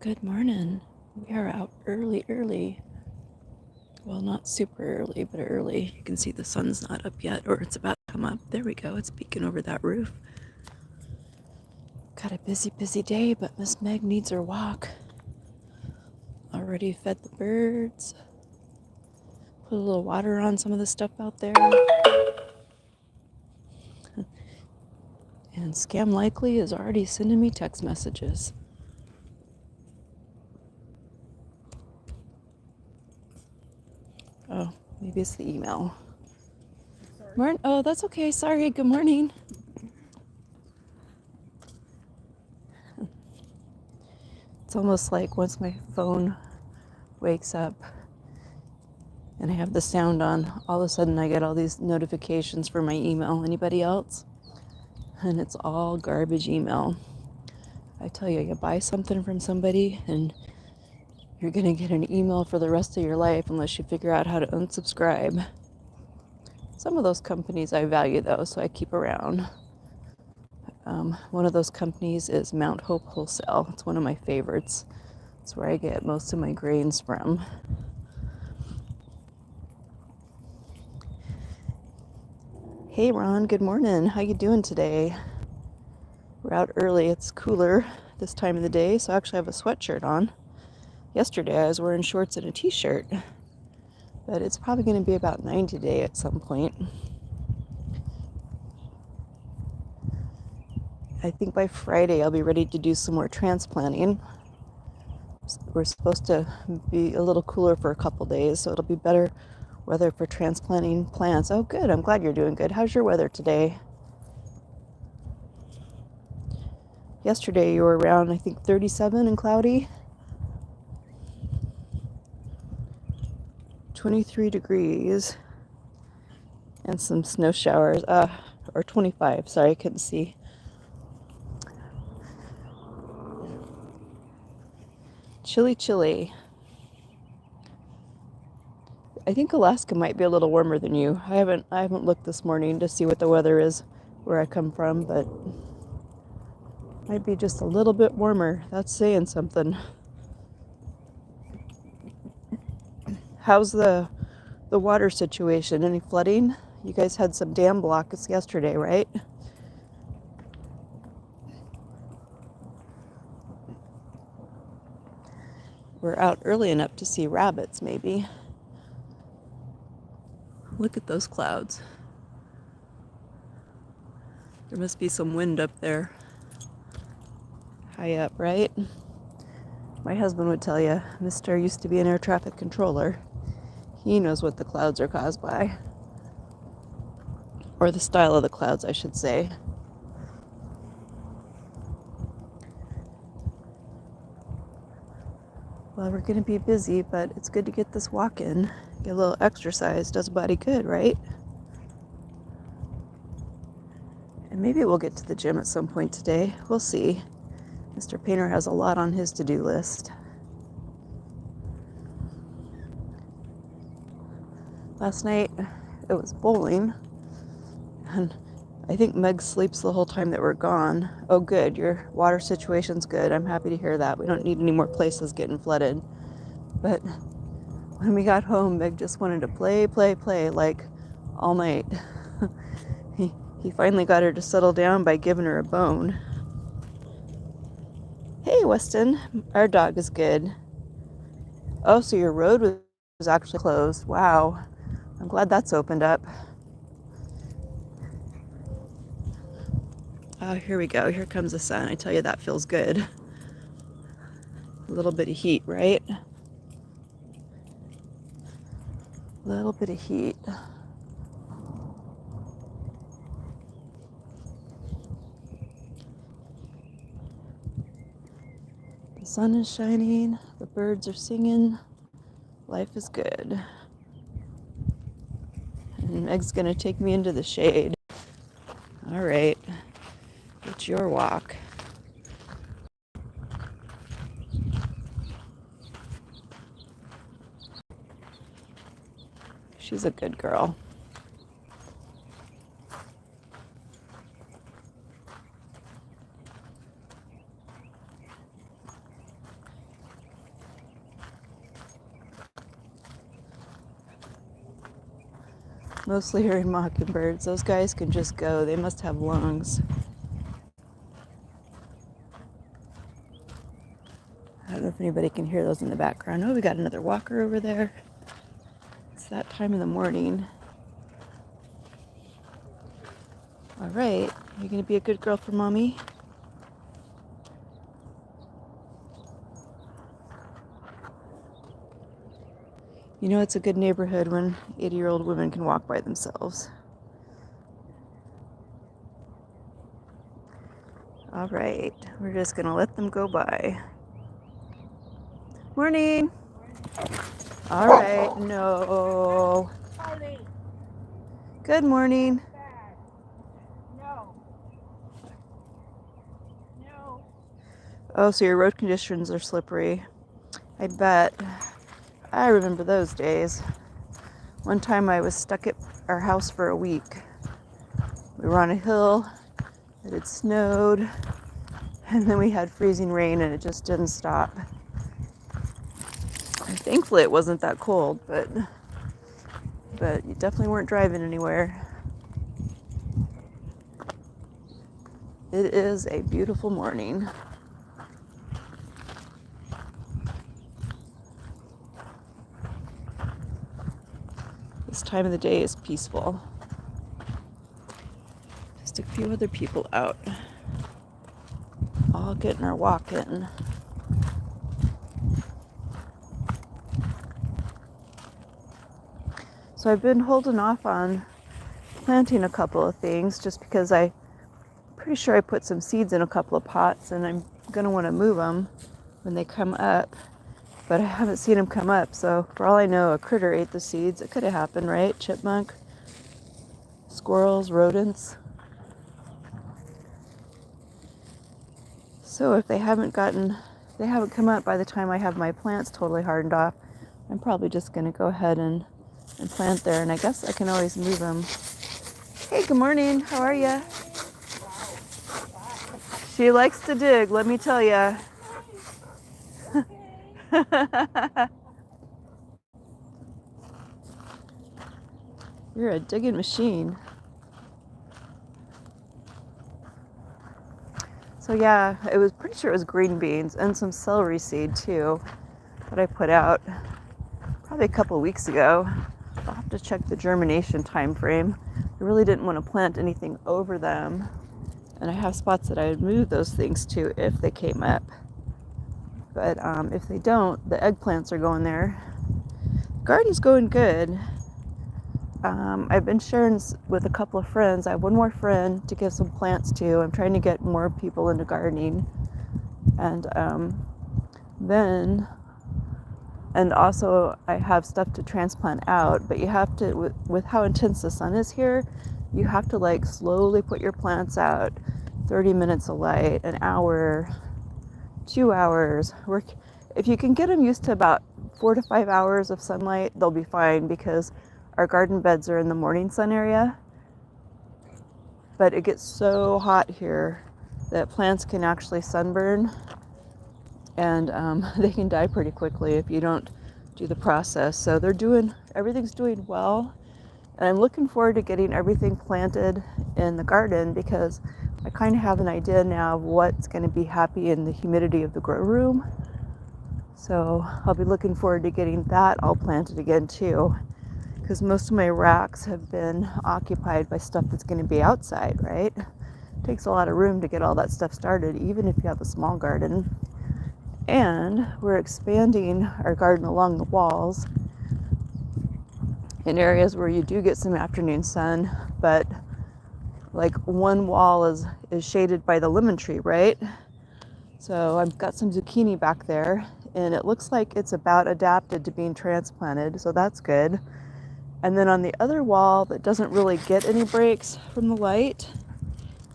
Good morning. We are out early. Well, not super early, but early. You can see the sun's not up yet, or it's about to come up. There we go. It's peeking over that roof. Got a busy day, but Miss Meg needs her walk. Already fed the birds. Put a little water on some of the stuff out there. And Scam Likely is already sending me text messages. Oh, maybe it's the email. Oh, that's okay. Sorry. Good morning. It's almost like once my phone wakes up and I have the sound on, all of a sudden I get all these notifications for my email. Anybody else? And it's all garbage email. I tell you, you buy something from somebody and you're going to get an email for the rest of your life unless you figure out how to unsubscribe. Some of those companies I value though, so I keep around. One of those companies is Mount Hope Wholesale. It's one of my favorites. It's where I get most of my grains from. Hey Ron, good morning. How you doing today? We're out early. It's cooler this time of the day, so I actually have a sweatshirt on. Yesterday I was wearing shorts and a t-shirt, but it's probably going to be about 90 today at some point. I think by Friday I'll be ready to do some more transplanting. We're supposed to be a little cooler for a couple days, so it'll be better weather for transplanting plants. Oh, good. I'm glad you're doing good. How's your weather today? Yesterday you were around, I think, 37 and cloudy. 23 degrees and some snow showers. Or 25. Sorry, I couldn't see. Chilly. I think Alaska might be a little warmer than you. I haven't looked this morning to see what the weather is where I come from, but might be just a little bit warmer. That's saying something. How's the water situation? Any flooding? You guys had some dam blocks yesterday, right? We're out early enough to see rabbits, maybe. Look at those clouds. There must be some wind up there. High up, right? My husband would tell you, Mr. used to be an air traffic controller. He knows what the clouds are caused by. Or the style of the clouds, I should say. Well, we're going to be busy, but it's good to get this walk in. Get a little exercise. Does a body good, right? And maybe we'll get to the gym at some point today. We'll see. Mr. Painter has a lot on his to-do list. Last night, it was bowling. And I think Meg sleeps the whole time that we're gone. Oh, good. Your water situation's good. I'm happy to hear that. We don't need any more places getting flooded. But when we got home, Meg just wanted to play, like all night. He finally got her to settle down by giving her a bone. Hey, Weston. Our dog is good. Oh, so your road was actually closed. Wow. I'm glad that's opened up. Oh, here we go. Here comes the sun. I tell you, that feels good. A little bit of heat, right? A little bit of heat. The sun is shining. The birds are singing. Life is good. And Meg's going to take me into the shade. All right. It's your walk. She's a good girl. Mostly hearing mockingbirds. Those guys can just go. They must have lungs. I don't know if anybody can hear those in the background. Oh, we got another walker over there. It's that time of the morning. All right, you gonna be a good girl for mommy? You know it's a good neighborhood when 80-year-old women can walk by themselves. All right, we're just gonna let them go by. Morning. All right, no. Good morning. Oh, so your road conditions are slippery. I bet. I remember those days. One time I was stuck at our house for a week. We were on a hill, it had snowed, and then we had freezing rain and it just didn't stop. Thankfully it wasn't that cold, but you definitely weren't driving anywhere. It is a beautiful morning. This time of the day is peaceful. Just a few other people out, all getting our walk in. So I've been holding off on planting a couple of things just because I'm pretty sure I put some seeds in a couple of pots and I'm going to want to move them when they come up. But I haven't seen them come up, so for all I know, a critter ate the seeds. It could have happened, right? Chipmunk, squirrels, rodents. So if they haven't come up by the time I have my plants totally hardened off, I'm probably just going to go ahead and plant there, and I guess I can always move them. Hey, good morning. How are you? She likes to dig, let me tell you. You're a digging machine. So yeah, it was pretty sure it was green beans and some celery seed too that I put out probably a couple of weeks ago. I'll have to check the germination time frame. I really didn't want to plant anything over them, and I have spots that I would move those things to if they came up. But if they don't, the eggplants are going there. Garden's going good. I've been sharing with a couple of friends. I have one more friend to give some plants to. I'm trying to get more people into gardening. And also I have stuff to transplant out, but you have to, with how intense the sun is here, you have to like slowly put your plants out. 30 minutes of light, an hour, 2 hours. If you can get them used to about 4 to 5 hours of sunlight, they'll be fine because our garden beds are in the morning sun area. But it gets so hot here that plants can actually sunburn, and they can die pretty quickly if you don't do the process. So everything's doing well, and I'm looking forward to getting everything planted in the garden because I kind of have an idea now of what's going to be happy in the humidity of the grow room. So I'll be looking forward to getting that all planted again too, because most of my racks have been occupied by stuff that's going to be outside, right? It takes a lot of room to get all that stuff started, even if you have a small garden. And we're expanding our garden along the walls in areas where you do get some afternoon sun, but like one wall is shaded by the lemon tree, right? So I've got some zucchini back there, and it looks like it's about adapted to being transplanted, so that's good. And then on the other wall that doesn't really get any breaks from the light,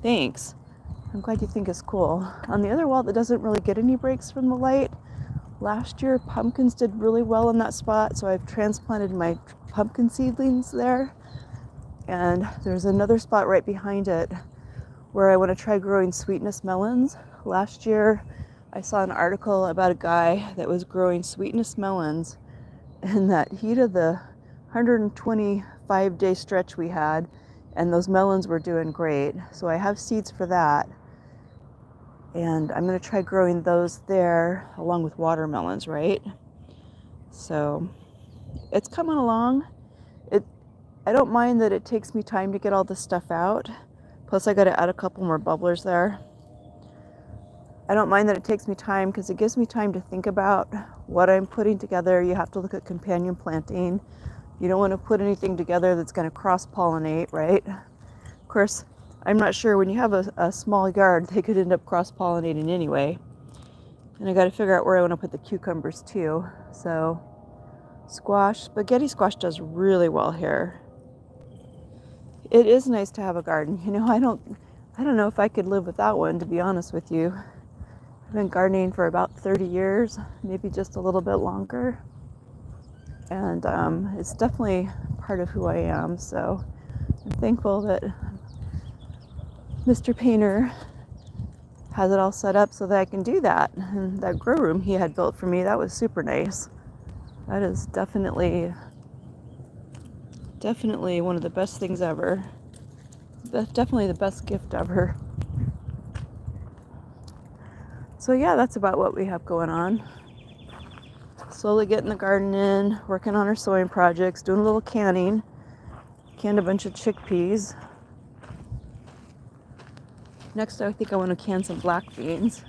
thanks. I'm glad you think it's cool. On the other wall that doesn't really get any breaks from the light, last year pumpkins did really well in that spot, so I've transplanted my pumpkin seedlings there. And there's another spot right behind it where I want to try growing sweetness melons. Last year I saw an article about a guy that was growing sweetness melons in that heat of the 120 5-day stretch we had, and those melons were doing great. So I have seeds for that. And I'm going to try growing those there along with watermelons, right? So it's coming along. I don't mind that it takes me time to get all this stuff out. Plus I got to add a couple more bubblers there. I don't mind that it takes me time because it gives me time to think about what I'm putting together. You have to look at companion planting. You don't want to put anything together that's going to cross-pollinate, right? Of course, I'm not sure. When you have a small yard, they could end up cross-pollinating anyway. And I got to figure out where I want to put the cucumbers too. So squash, spaghetti squash does really well here. It is nice to have a garden. You know, I don't know if I could live without one, to be honest with you. I've been gardening for about 30 years, maybe just a little bit longer. And it's definitely part of who I am. So I'm thankful that Mr. Painter has it all set up so that I can do that. And that grow room he had built for me, that was super nice. That is definitely one of the best things ever. Definitely the best gift ever. So yeah, that's about what we have going on. Slowly getting the garden in, working on our sowing projects, doing a little canning. Canned a bunch of chickpeas. Next, I think I want to can some black beans.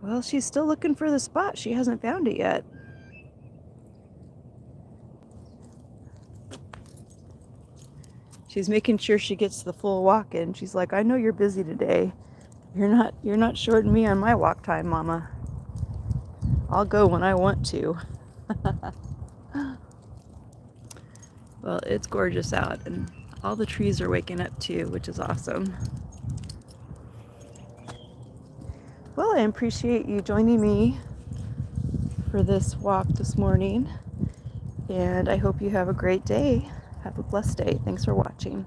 Well, she's still looking for the spot. She hasn't found it yet. She's making sure she gets the full walk in. She's like, I know you're busy today. You're not shorting me on my walk time, Mama. I'll go when I want to. Well, it's gorgeous out, and all the trees are waking up too, which is awesome. Well, I appreciate you joining me for this walk this morning, and I hope you have a great day. Have a blessed day. Thanks for watching.